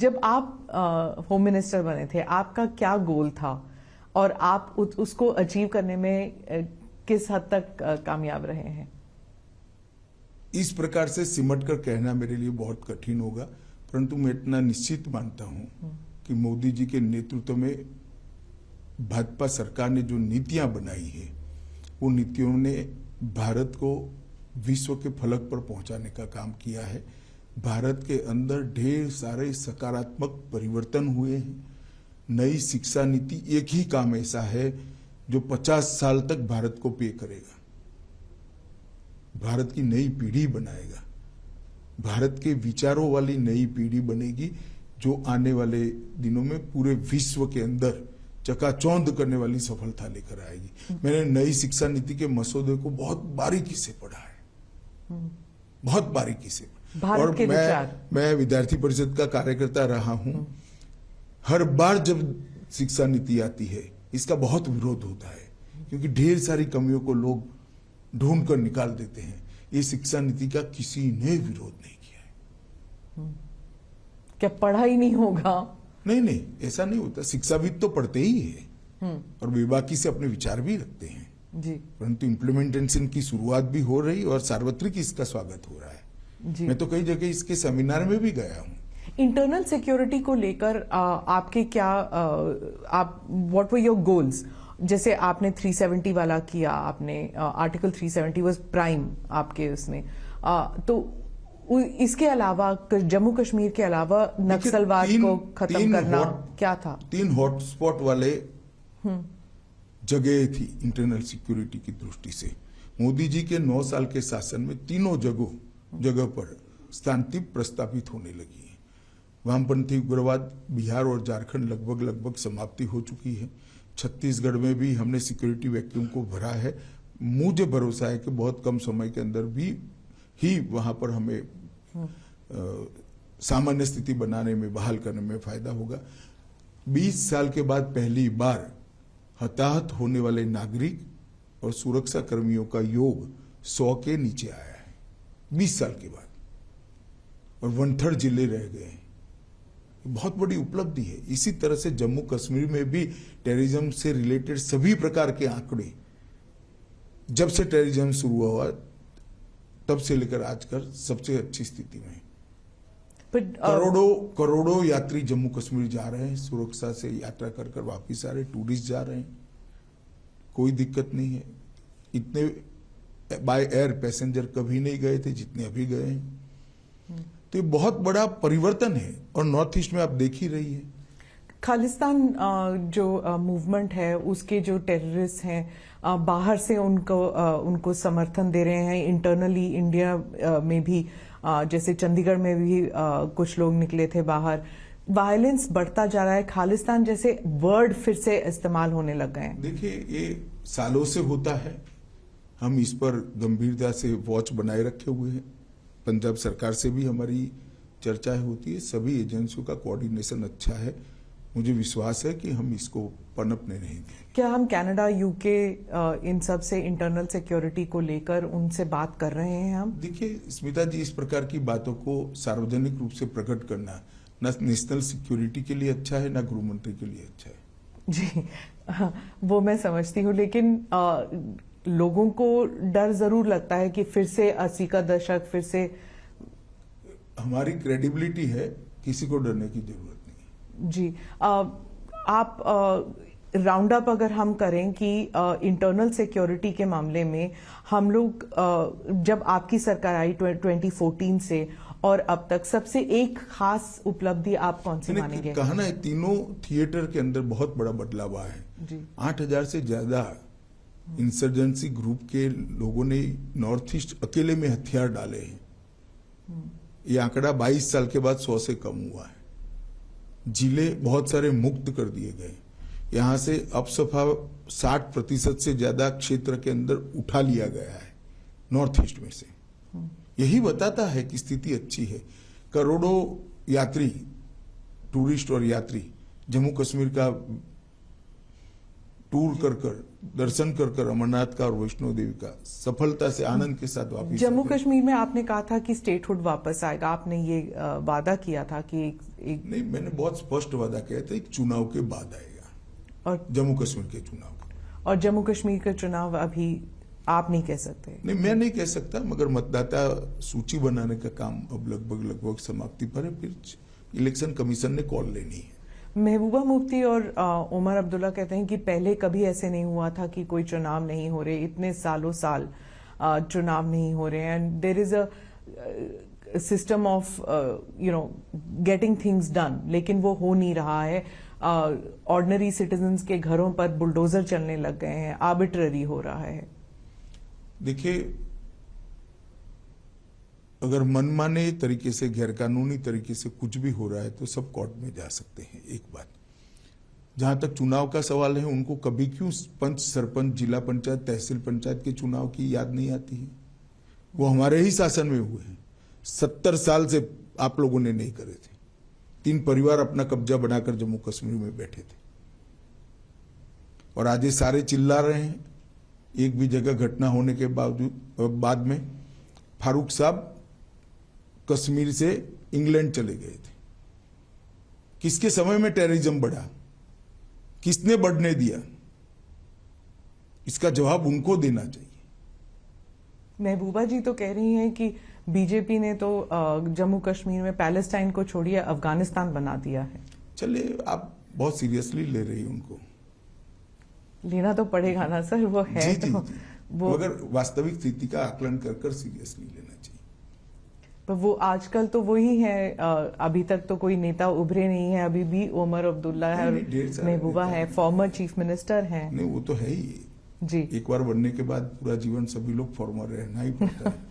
जब आप home minister बने थे, आपका क्या गोल था और आप उसको अचीव करने में किस हद तक कामयाब रहे हैं? इस प्रकार से सिमट कर कहना मेरे लिए बहुत कठिन होगा, परंतु मैं इतना निश्चित मानता हूं कि मोदी जी के नेतृत्व में भाजपा सरकार ने जो नीतियां बनाई है, वो नीतियों ने भारत को विश्व के फलक पर पहुंचाने का काम किया है। भारत के अंदर ढेर सारे सकारात्मक परिवर्तन हुए हैं। नई शिक्षा नीति एक ही काम ऐसा है जो 50 साल तक भारत को पे करेगा, भारत की नई पीढ़ी बनाएगा, भारत के विचारों वाली नई पीढ़ी बनेगी जो आने वाले दिनों में पूरे विश्व के अंदर चकाचौंध करने वाली सफलता लेकर आएगी। मैंने नई शिक्षा नीति के मसौदे को बहुत बारीकी से पढ़ा है, बहुत बारीकी से। और मैं विद्यार्थी परिषद का कार्यकर्ता रहा हूं। हर बार जब शिक्षा नीति आती है इसका बहुत विरोध होता है, क्योंकि ढेर सारी कमियों को लोग ढूंढ कर निकाल देते हैं। ये शिक्षा नीति का किसी ने विरोध नहीं किया है। क्या पढ़ा ही नहीं होगा? नहीं, ऐसा नहीं होता। शिक्षाविद तो पढ़ते ही है और बेबाकी से अपने विचार भी रखते हैं जी, परंतु इम्प्लीमेंटेशन की शुरुआत भी हो रही और सार्वत्रिक इसका स्वागत हो रहा है जी। मैं तो कई जगह इसके सेमिनार में भी गया हूँ। इंटरनल सिक्योरिटी को लेकर आपके क्या आप व्हाट वर योर गोल्स? जैसे आपने 370 वाला किया, आपने आर्टिकल 370 वाज प्राइम आपके उसमें, तो इसके अलावा जम्मू कश्मीर के अलावा नक्सलवाद को खत्म करना क्या था? 3 हॉटस्पॉट वाले जगह थी इंटरनल सिक्योरिटी की दृष्टि से। मोदी जी के 9 साल के शासन में तीनों जगह पर शांति प्रस्तापित होने लगी है। वामपंथी उग्रवाद बिहार और झारखंड लगभग समाप्ति हो चुकी है। छत्तीसगढ़ में भी हमने सिक्योरिटी वैक्यूम को भरा है। मुझे भरोसा है कि बहुत कम समय के अंदर भी ही वहां पर हमें सामान्य स्थिति बनाने में, बहाल करने में फायदा होगा। 20 साल के बाद पहली बार हताहत होने वाले नागरिक और सुरक्षा कर्मियों का योग 100 के नीचे आया है 20 साल के बाद, और 1/3 जिले रह गए। बहुत बड़ी उपलब्धि है। इसी तरह से जम्मू कश्मीर में भी टेररिज्म से रिलेटेड सभी प्रकार के आंकड़े, जब से टेररिज्म शुरू हुआ तब से लेकर आज तक सबसे अच्छी स्थिति में। करोड़ों यात्री जम्मू कश्मीर जा रहे हैं, सुरक्षा से यात्रा कर वापिस आ रहे, टूरिस्ट जा रहे हैं, कोई दिक्कत नहीं है। इतने बाय एयर पैसेंजर कभी नहीं गए थे जितने अभी गए हैं। तो ये बहुत बड़ा परिवर्तन है और नॉर्थ ईस्ट में आप देख ही रही है। खालिस्तान जो मूवमेंट है, उसके जो टेररिस्ट हैं बाहर से उनको समर्थन दे रहे हैं। इंटरनली इंडिया में भी जैसे चंडीगढ़ में भी कुछ लोग निकले थे बाहर। वायलेंस बढ़ता जा रहा है, खालिस्तान जैसे वर्ड फिर से इस्तेमाल होने लग गए हैं। देखिए, ये सालों से होता है। हम इस पर गंभीरता से वॉच बनाए रखे हुए हैं। पंजाब सरकार से भी हमारी चर्चाएं होती है। सभी एजेंसियों का कोऑर्डिनेशन अच्छा है। मुझे विश्वास है कि हम इसको पनपने नहीं देंगे। क्या हम कनाडा, यूके इन सब से इंटरनल सिक्योरिटी को लेकर उनसे बात कर रहे हैं हम? देखिए स्मिता जी, इस प्रकार की बातों को सार्वजनिक रूप से प्रकट करना न नेशनल सिक्योरिटी के लिए अच्छा है, न गृह मंत्री के लिए अच्छा है। जी, वो मैं समझती हूँ, लेकिन लोगों को डर जरूर लगता है कि फिर से 80 का दशक फिर से। हमारी क्रेडिबिलिटी है, किसी को डरने की जरूरत नहीं। जी, आप राउंड अप अगर हम करें कि इंटरनल सिक्योरिटी के मामले में हम लोग जब आपकी सरकार आई 2014 से और अब तक, सबसे एक खास उपलब्धि आप कौन सी मानेंगे? कहा ना, तीनों थिएटर के अंदर बहुत बड़ा बदलाव आया है। 8000 से ज्यादा इंसर्जेंसी ग्रुप के लोगों ने नॉर्थ ईस्ट अकेले में हथियार डाले हैं। ये आंकड़ा 22 साल के बाद 100 से कम हुआ है। जिले बहुत सारे मुक्त कर दिए गए। यहां से अपसफा 60% से ज्यादा क्षेत्र के अंदर उठा लिया गया है नॉर्थ ईस्ट में से। यही बताता है कि स्थिति अच्छी है। करोड़ों यात्री, टूरिस्ट और यात्री जम्मू कश्मीर का टूर कर कर दर्शन कर कर अमरनाथ का और वैष्णो देवी का सफलता से आनंद के साथ वापिस जम्मू आ गए। कश्मीर में आपने कहा था कि स्टेटहुड वापस आएगा, आपने ये वादा किया था कि एक नहीं, मैंने बहुत स्पष्ट वादा किया था, एक चुनाव के बाद आएगा, और जम्मू कश्मीर के चुनाव के। और जम्मू कश्मीर का चुनाव अभी आप नहीं कह सकते। नहीं, मैं नहीं कह सकता, मगर मतदाता सूची बनाने का काम अब लगभग समाप्ति पर है, फिर इलेक्शन कमीशन ने कॉल लेनी है। महबूबा मुफ्ती और उमर अब्दुल्ला कहते हैं कि पहले कभी ऐसे नहीं हुआ था कि कोई चुनाव नहीं हो रहे, इतने सालों साल चुनाव नहीं हो रहे, and there is a system of getting things done, लेकिन वो हो नहीं रहा है। ऑर्डिनरी सिटीजन्स के घरों पर बुलडोजर चलने लग गए हैं, आर्बिट्ररी हो रहा है। देखिए, अगर मनमाने तरीके से, गैरकानूनी तरीके से कुछ भी हो रहा है तो सब कोर्ट में जा सकते हैं। एक बात, जहां तक चुनाव का सवाल है, उनको कभी क्यों पंच, सरपंच, जिला पंचायत, तहसील पंचायत के चुनाव की याद नहीं आती है? वो हमारे ही शासन में हुए हैं। 70 साल से आप लोगों ने नहीं करे थे। 3 परिवार अपना कब्जा बनाकर जम्मू कश्मीर में बैठे थे, और आज ये सारे चिल्ला रहे हैं। एक भी जगह घटना होने के बाद में फारूक साहब कश्मीर से इंग्लैंड चले गए थे। किसके समय में टेररिज्म बढ़ा? किसने बढ़ने दिया? इसका जवाब उनको देना चाहिए। महबूबा जी तो कह रही हैं कि बीजेपी ने तो जम्मू कश्मीर में पैलेस्टाइन को छोड़िए अफगानिस्तान बना दिया है। चलिए, आप बहुत सीरियसली ले रही हैं उनको। लेना तो पड़ेगा ना सर, वो है जी, तो जी। वो, मगर वास्तविक स्थिति का आकलन कर सीरियसली लेना चाहिए। पर वो आजकल तो वही है। अभी तक तो कोई नेता उभरे नहीं है, अभी भी उमर अब्दुल्ला है नहीं, ढेर और सारे महबूबा नेता है, हैं। फॉर्मर चीफ मिनिस्टर हैं। नहीं, वो तो है ही। जी, एक बार बनने के बाद पूरा जीवन सभी लोग फॉर्मर रहना ही पड़ता है।